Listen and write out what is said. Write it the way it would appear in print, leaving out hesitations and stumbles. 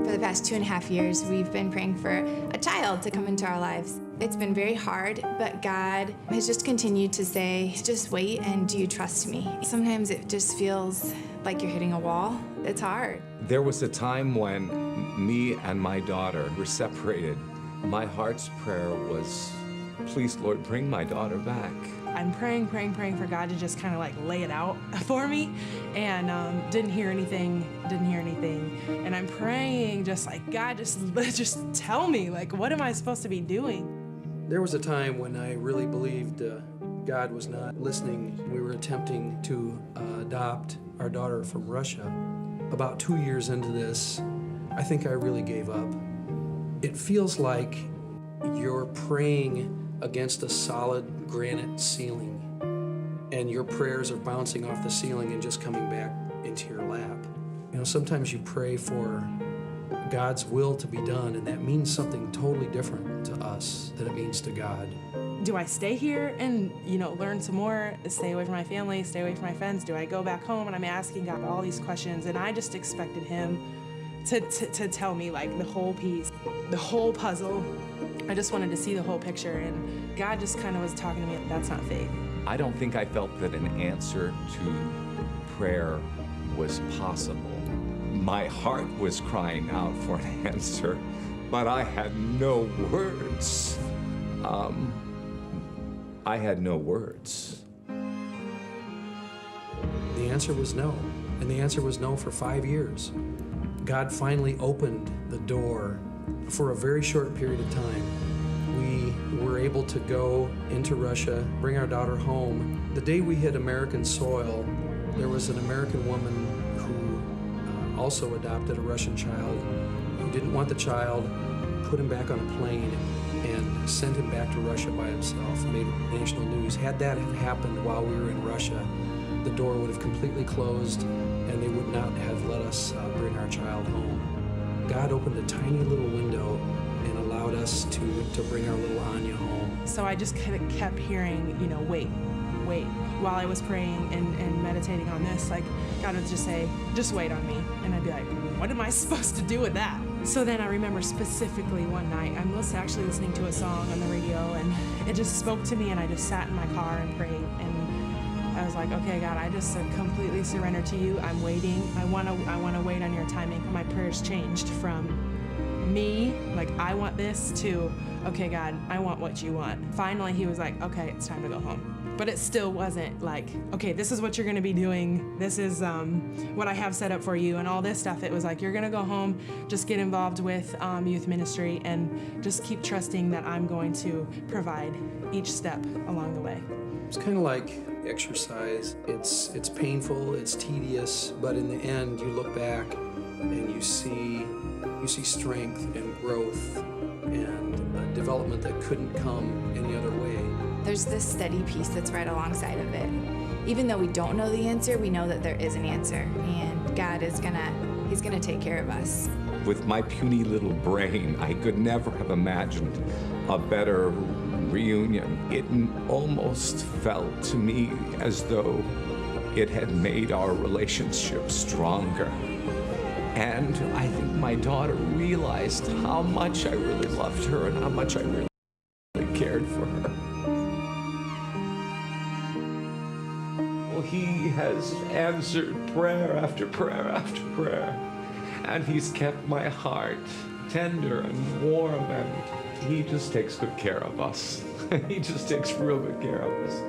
For the past 2.5 years, we've been praying for a child to come into our lives. It's been very hard, but God has just continued to say, just wait and do you trust me? Sometimes it just feels like you're hitting a wall. It's hard. There was a time when me and my daughter were separated. My heart's prayer was, please, Lord, bring my daughter back. I'm praying for God to just kind of like lay it out for me, and didn't hear anything. And I'm praying just like, God, just tell me, like, what am I supposed to be doing? There was a time when I really believed God was not listening. We were attempting to adopt our daughter from Russia. About 2 years into this, I think I really gave up. It feels like you're praying against a solid granite ceiling, and your prayers are bouncing off the ceiling and just coming back into your lap. You know, sometimes you pray for God's will to be done, and that means something totally different to us than it means to God. Do I stay here and, learn some more, stay away from my family, stay away from my friends? Do I go back home? And I'm asking God all these questions, and I just expected him to tell me like the whole piece, the whole puzzle. I just wanted to see the whole picture, and God just kind of was talking to me, that's not faith. I don't think I felt that an answer to prayer was possible. My heart was crying out for an answer, but I had no words. I had no words. The answer was no, and the answer was no for 5 years. God finally opened the door. For a very short period of time, we were able to go into Russia, bring our daughter home. The day we hit American soil, there was an American woman who also adopted a Russian child, who didn't want the child, put him back on a plane, and sent him back to Russia by himself, made national news. Had that have happened while we were in Russia, the door would have completely closed, and they would not have let us bring our child home. God opened a tiny little window and allowed us to bring our little Anya home. So I just kind of kept hearing, wait. While I was praying and meditating on this, like, God would just say, just wait on me. And I'd be like, what am I supposed to do with that? So then I remember specifically one night, I'm actually listening to a song on the radio, and it just spoke to me, and I just sat in my car and prayed. And I was like, okay, God, I just completely surrender to you. I'm waiting. I want to wait on your timing. My prayers changed from me, like, I want this, to, okay, God, I want what you want. Finally, he was like, okay, it's time to go home. But it still wasn't like, okay, this is what you're gonna be doing. This is what I have set up for you and all this stuff. It was like, you're gonna go home, just get involved with youth ministry, and just keep trusting that I'm going to provide each step along the way. It's kind of like exercise. It's painful, it's tedious, but in the end, you look back and you see strength and growth and development that couldn't come any other way. There's this steady peace that's right alongside of it. Even though we don't know the answer, we know that there is an answer, and God is He's gonna take care of us. With my puny little brain, I could never have imagined a better reunion. It almost felt to me as though it had made our relationship stronger. And I think my daughter realized how much I really loved her and how much I really cared for her. Well, he has answered prayer after prayer after prayer, and he's kept my heart tender and warm, and he just takes good care of us. He just takes real good care of us.